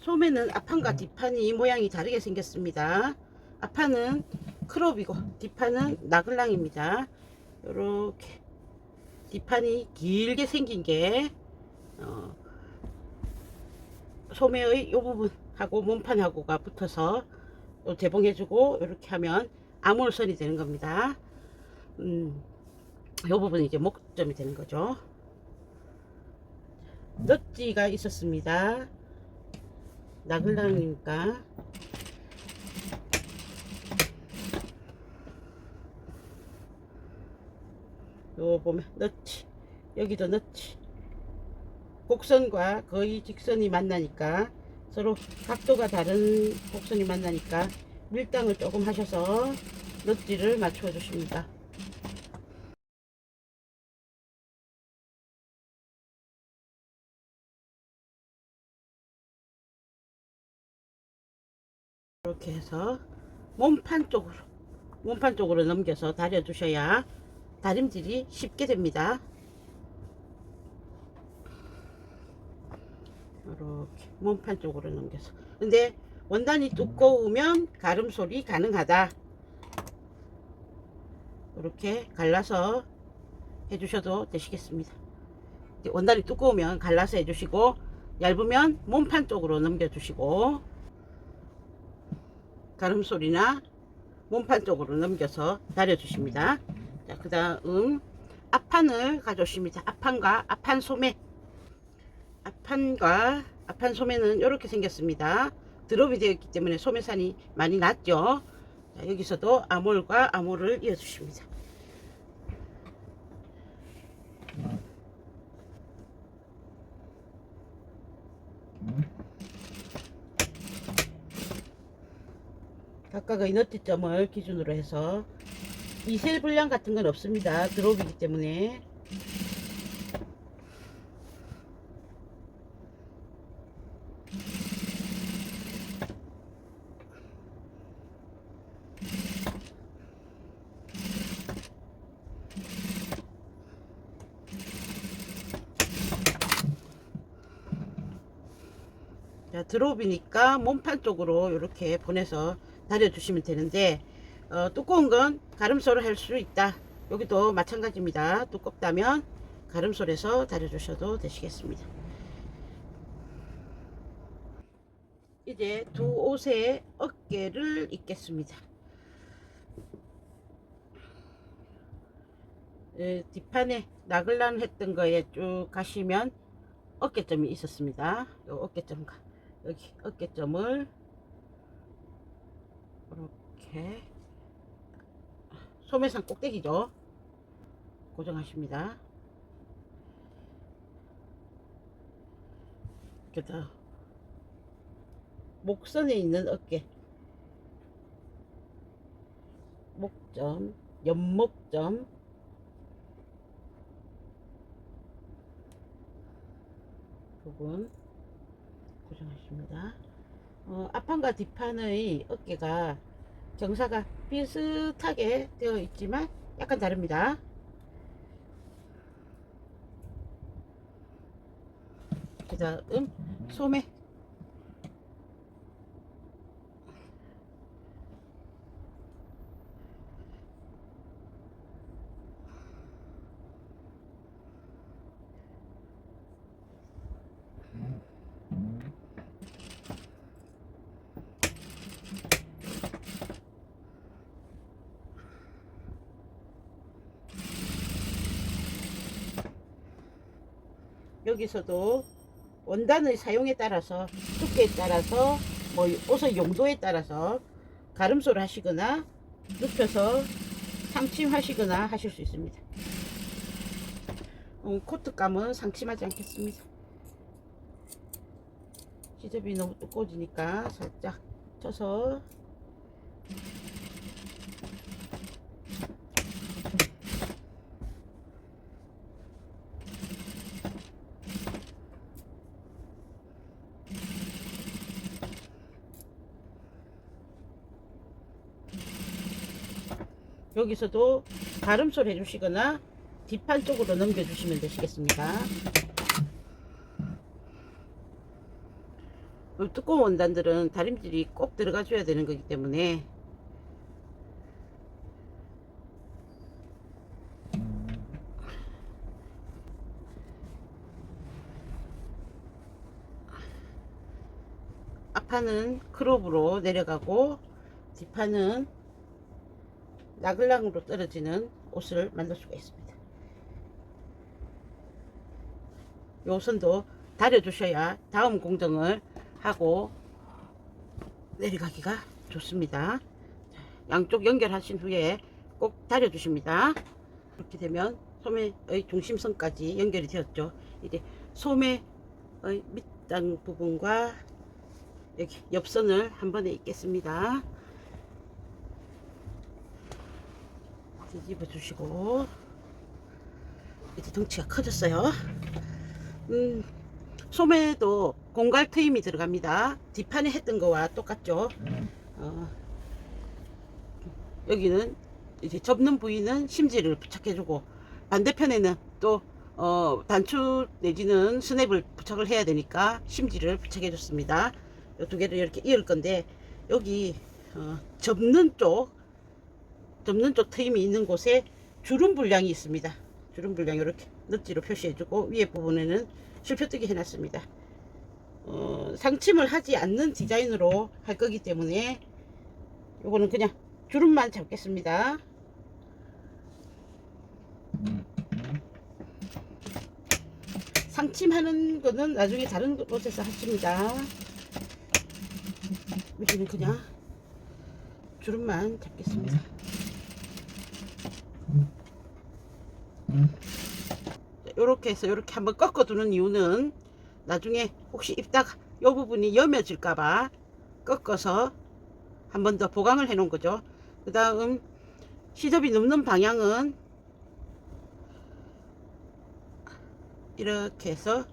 소매는 앞판과 뒷판이 모양이 다르게 생겼습니다. 앞판은 크롭이고 뒷판은 나글랑입니다. 이렇게 뒷판이 길게 생긴 게 소매의 이 부분하고 몸판하고가 붙어서 재봉해주고 이렇게 하면 아몰선이 되는 겁니다. 이 부분이 이제 목점이 되는 거죠. 넛지가 있었습니다. 나글랑이니까 요 보면 넛지, 여기도 넛지, 곡선과 거의 직선이 만나니까 서로 각도가 다른 곡선이 만나니까 밀당을 조금 하셔서 넛지를 맞춰 주십니다. 이렇게 해서 몸판 쪽으로 넘겨서 다려 주셔야 다림질이 쉽게 됩니다. 이렇게 몸판 쪽으로 넘겨서. 근데 원단이 두꺼우면 가름솔이 가능하다. 이렇게 갈라서 해주셔도 되시겠습니다. 원단이 두꺼우면 갈라서 해주시고, 얇으면 몸판 쪽으로 넘겨주시고, 가름솔이나 몸판 쪽으로 넘겨서 다려주십니다. 자, 그 다음 앞판을 가져오십니다. 앞판과 앞판 소매. 앞판과 앞판 소매는 이렇게 생겼습니다. 드롭이 되어 있기 때문에 소매산이 많이 났죠. 자, 여기서도 아몰과 아몰을 이어주십니다. 각각의 너트점을 기준으로 해서 이셀 분량 같은 건 없습니다. 드롭이기 때문에. 자, 드롭이니까 몸판 쪽으로 이렇게 보내서 다려주시면 되는데, 두꺼운 건 가름솔을 할 수 있다. 여기도 마찬가지입니다. 두껍다면 가름솔에서 다려주셔도 되시겠습니다. 이제 두 옷의 어깨를 입겠습니다. 뒷판에 나글란 했던 거에 쭉 가시면 어깨점이 있었습니다. 요 어깨점과 여기 어깨점을 이렇게 소매상 꼭대기죠. 고정하십니다. 그다음 목선에 있는 어깨, 목점, 옆목점, 부분 고정하십니다. 앞판과 뒷판의 어깨가 경사가 비슷하게 되어 있지만 약간 다릅니다. 그 다음 소매, 여기서도 원단의 사용에 따라서 두께에 따라서 뭐 옷의 용도에 따라서 가름솔 하시거나 눕혀서 상침하시거나 하실 수 있습니다. 코트감은 상침하지 않겠습니다. 지접이 너무 두꺼워지니까 살짝 쳐서 여기서도 가름솔 해주시거나 뒷판 쪽으로 넘겨주시면 되시겠습니다. 두꺼운 원단들은 다림질이 꼭 들어가 줘야 되는 거기 때문에 앞판은 크롭으로 내려가고 뒷판은 나글랑으로 떨어지는 옷을 만들 수가 있습니다. 요 선도 다려 주셔야 다음 공정을 하고 내려가기가 좋습니다. 양쪽 연결하신 후에 꼭 다려 주십니다. 이렇게 되면 소매의 중심선까지 연결이 되었죠. 이제 소매의 밑단 부분과 여기 옆선을 한 번에 잇겠습니다. 뒤집어 주시고 이제 덩치가 커졌어요. 소매도 공갈 트임이 들어갑니다. 뒷판에 했던 거와 똑같죠. 여기는 이제 접는 부위는 심지를 부착해주고 반대편에는 또 단추 내지는 스냅을 부착을 해야 되니까 심지를 부착해 줬습니다. 이 두 개를 이렇게 이을 건데 여기 접는 쪽 트임이 있는 곳에 주름 분량이 있습니다. 주름 분량 이렇게 넛지로 표시해주고 위에 부분에는 실표뜨기 해놨습니다. 상침을 하지 않는 디자인으로 할 거기 때문에 요거는 그냥 주름만 잡겠습니다. 상침하는 거는 나중에 다른 곳에서 하십니다. 여기는 그냥 주름만 잡겠습니다. 요렇게 해서 요렇게 한번 꺾어 두는 이유는 나중에 혹시 입다가 요 부분이 여며질까봐 꺾어서 한 번 더 보강을 해 놓은 거죠. 그 다음 시접이 눕는 방향은 이렇게 해서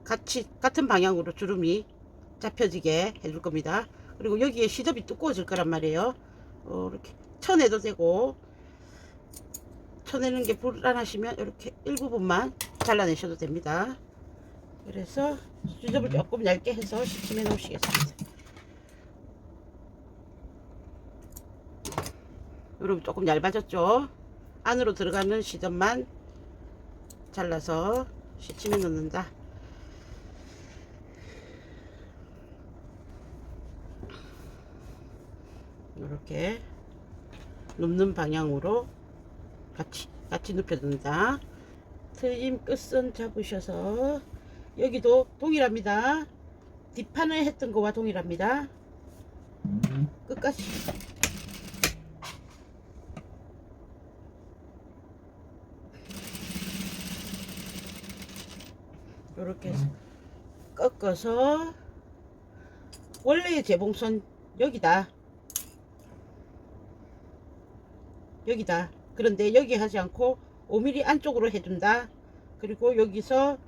같은 방향으로 주름이 잡혀지게 해줄 겁니다. 그리고 여기에 시접이 두꺼워질 거란 말이에요. 이렇게 쳐내도 되고, 쳐내는 게 불안하시면 이렇게 일부분만 잘라내셔도 됩니다. 그래서 시접을 조금 얇게 해서 시침해 놓으시겠습니다. 여러분 조금 얇아졌죠? 안으로 들어가는 시접만 잘라서 시침해 놓는다. 이렇게 눕는 방향으로 같이 눕혀둔다. 트임 끝선 잡으셔서 여기도 동일합니다. 뒷판을 했던 거와 동일합니다. 끝까지 이렇게 해서 꺾어서 원래의 재봉선 여기다 그런데 여기 하지 않고 5mm 안쪽으로 해준다. 그리고 여기서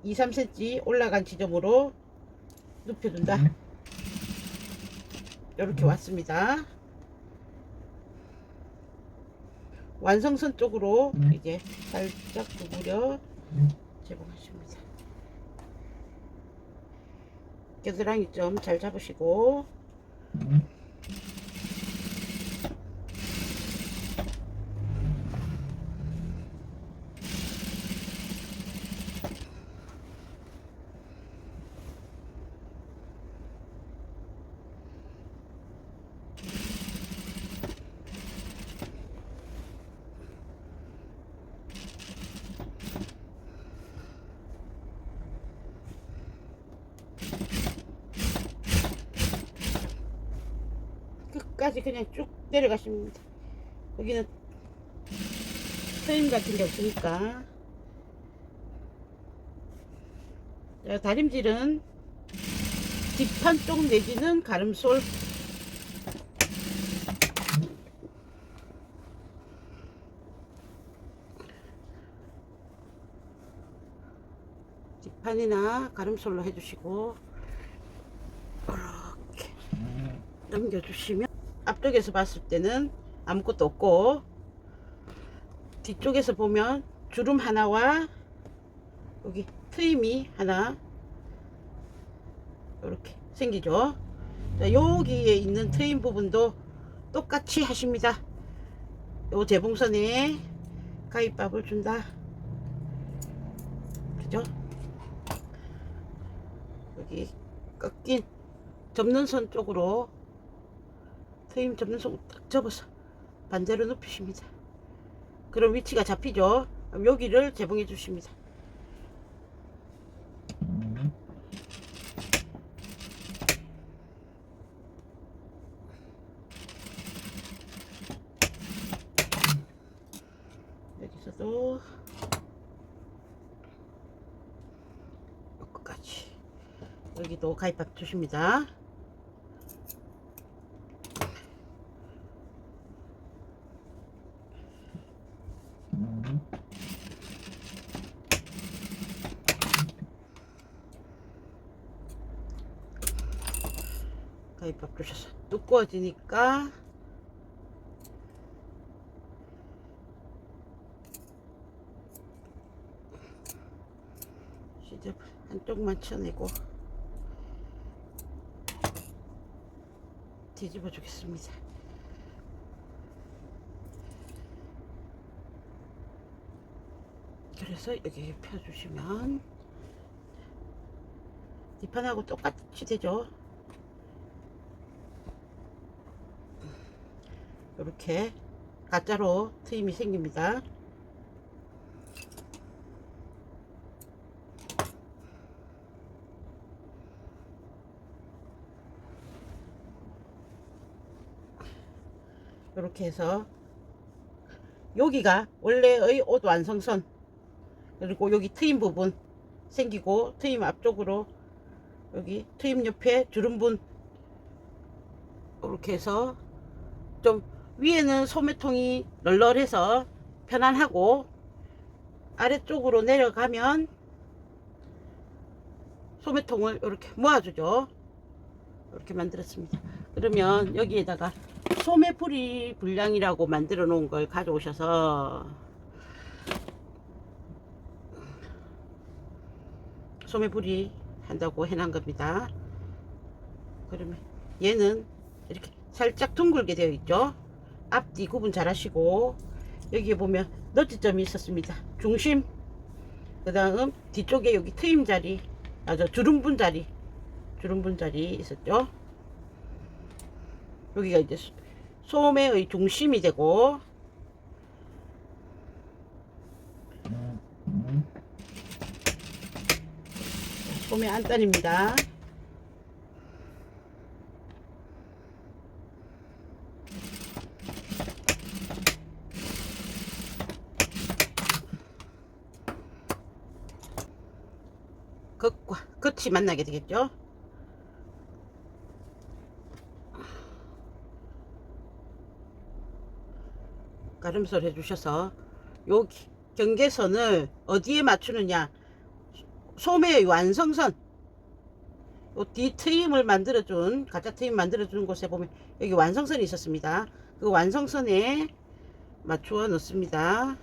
2, 3cm 올라간 지점으로 눕혀둔다. 이렇게 왔습니다. 완성선 쪽으로 이제 살짝 구부려 재봉하십니다. 겨드랑이 좀 잘 잡으시고 끝까지 그냥 쭉 내려가십니다. 여기는 트임 같은 게 없으니까. 자, 다림질은 뒷판 쪽 내지는 가름솔 뒷판이나 가름솔로 해주시고 이렇게 넘겨주시면 앞쪽에서 봤을 때는 아무것도 없고 뒤쪽에서 보면 주름 하나와 여기 트임이 하나 이렇게 생기죠. 자, 여기에 있는 트임 부분도 똑같이 하십니다. 요 재봉선에 가위밥을 준다. 그죠? 여기 꺾인 접는 선 쪽으로 트임 접는 선 딱 접어서 반대로 눕히십니다. 그럼 위치가 잡히죠. 그럼 여기를 재봉해 주십니다. 여기서도 끝까지 여기도 가위밥 주십니다. 가위밥 주셔서 두꺼워지니까 시접 한쪽만 쳐내고 뒤집어 주겠습니다. 그래서 여기 펴주시면 뒷판하고 똑같이 되죠. 이렇게 가짜로 트임이 생깁니다. 이렇게 해서 여기가 원래의 옷 완성선, 그리고 여기 트임 부분 생기고 트임 앞쪽으로 여기 트임 옆에 주름분 이렇게 해서 좀 위에는 소매통이 널널해서 편안하고 아래쪽으로 내려가면 소매통을 이렇게 모아주죠. 이렇게 만들었습니다. 그러면 여기에다가 소매풀이 분량이라고 만들어 놓은 걸 가져오셔서 소매풀이 한다고 해놓은 겁니다. 그러면 얘는 이렇게 살짝 둥글게 되어 있죠. 앞뒤 구분 잘 하시고 여기에 보면 너트점이 있었습니다. 중심, 그 다음 뒤쪽에 여기 트임 자리, 주름분 자리 있었죠. 여기가 이제 소매의 중심이 되고 소매 안단입니다. 끝이 만나게 되겠죠. 가름설 해주셔서 여기 경계선을 어디에 맞추느냐, 소매의 완성선, 요 뒤 트임을 만들어준, 가짜 트임 만들어준 곳에 보면 여기 완성선이 있었습니다. 그 완성선에 맞추어 넣습니다.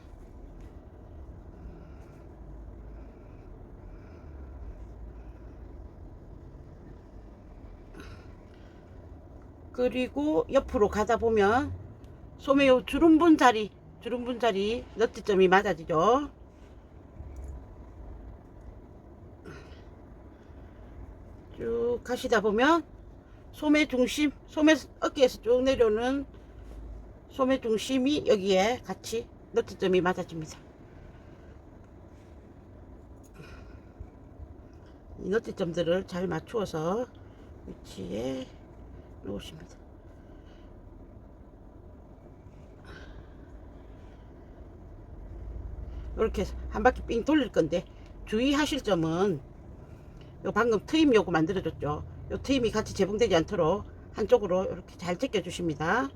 그리고 옆으로 가다 보면 소매 요 주름분 자리 너트점이 맞아지죠. 쭉 가시다 보면 소매 중심, 소매 어깨에서 쭉 내려오는 소매 중심이 여기에 같이 너트점이 맞아집니다. 이 너트점들을 잘 맞추어서 위치에 놓으십니다. 이렇게 해서 한 바퀴 삥 돌릴 건데 주의하실 점은 요 방금 트임 요거 만들어 줬죠. 요 트임이 같이 재봉되지 않도록 한쪽으로 이렇게 잘 제껴 주십니다.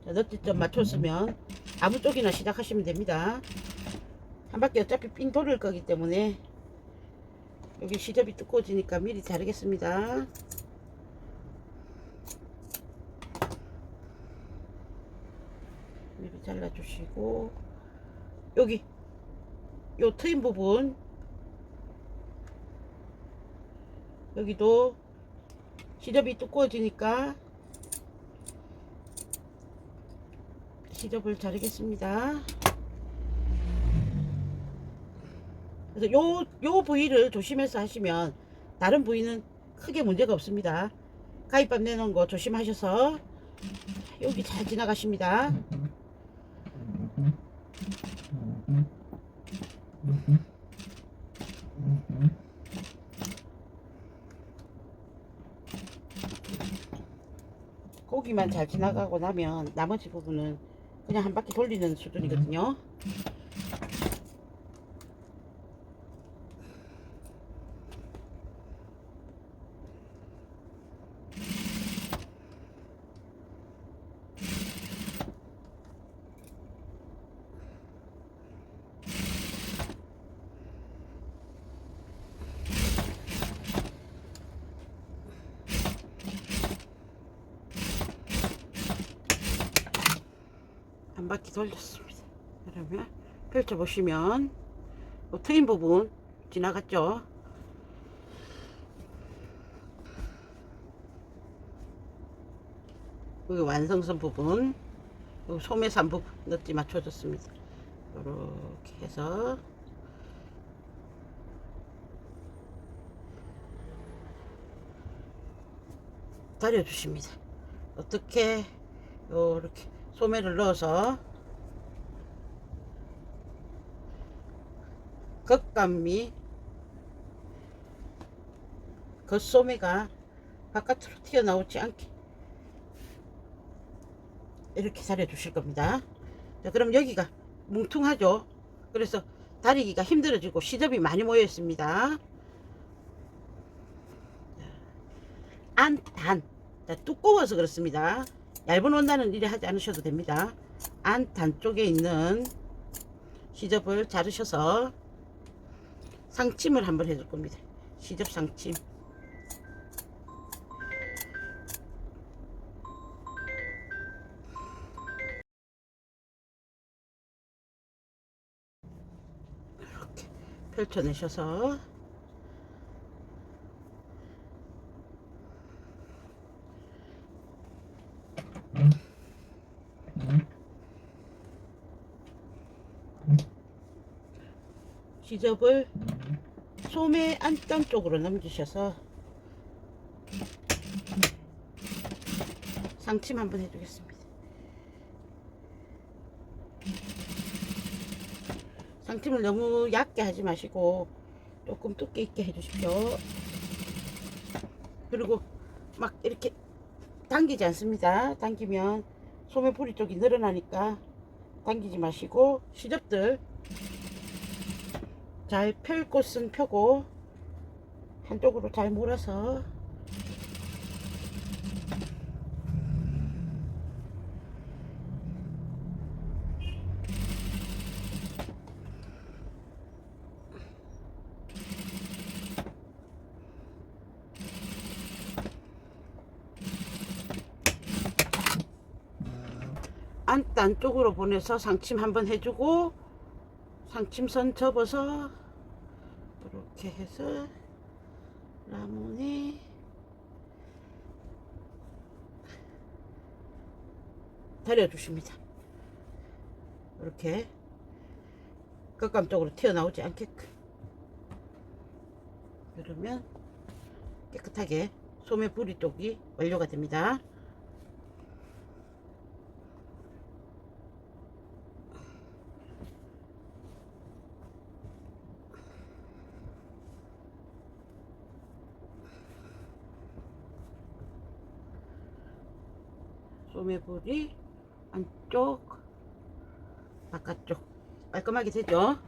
자, 너트점 맞췄으면 아무 쪽이나 시작하시면 됩니다. 한 바퀴 어차피 삥 돌릴 거기 때문에 여기 시접이 두꺼워지니까 미리 자르겠습니다. 미리 잘라주시고, 여기 요 트임 부분 여기도 시접이 두꺼워지니까 시접을 자르겠습니다. 그래서 요 부위를 조심해서 하시면 다른 부위는 크게 문제가 없습니다. 가위밥 내놓은 거 조심하셔서 여기 잘 지나가십니다. 고기만 잘 지나가고 나면 나머지 부분은 그냥 한 바퀴 돌리는 수준이거든요. 한 바퀴 돌렸습니다. 그러면 펼쳐 보시면 트임 부분 지나갔죠. 여기 완성선 부분, 여기 소매산 부분 넛지 맞춰줬습니다. 이렇게 해서 다려주십니다. 어떻게 이렇게 소매를 넣어서 겉감이 겉소매가 바깥으로 튀어나오지 않게 이렇게 다려 주실 겁니다. 자, 그럼 여기가 뭉퉁하죠. 그래서 다리기가 힘들어지고 시접이 많이 모여 있습니다. 안단, 두꺼워서 그렇습니다. 얇은 원단은 이래 하지 않으셔도 됩니다. 안단 쪽에 있는 시접을 자르셔서 상침을 한번 해줄 겁니다. 시접 상침. 이렇게 펼쳐내셔서 시접을 소매 안단 쪽으로 넘기셔서 상침 한번 해주겠습니다. 상침을 너무 얇게 하지 마시고 조금 두께 있게 해주십시오. 그리고 막 이렇게 당기지 않습니다. 당기면 소매 부리 쪽이 늘어나니까 당기지 마시고 시접들 잘 펼 곳은 펴고 한쪽으로 잘 몰아서 안단 쪽으로 보내서 상침 한번 해주고 상침선 접어서 이렇게 해서 라몬에 다려주십니다. 이렇게 겉감 쪽으로 튀어나오지 않게끔. 그러면 깨끗하게 소매 부리 쪽이 완료가 됩니다. 소매부리 안쪽 바깥쪽 깔끔하게 되죠.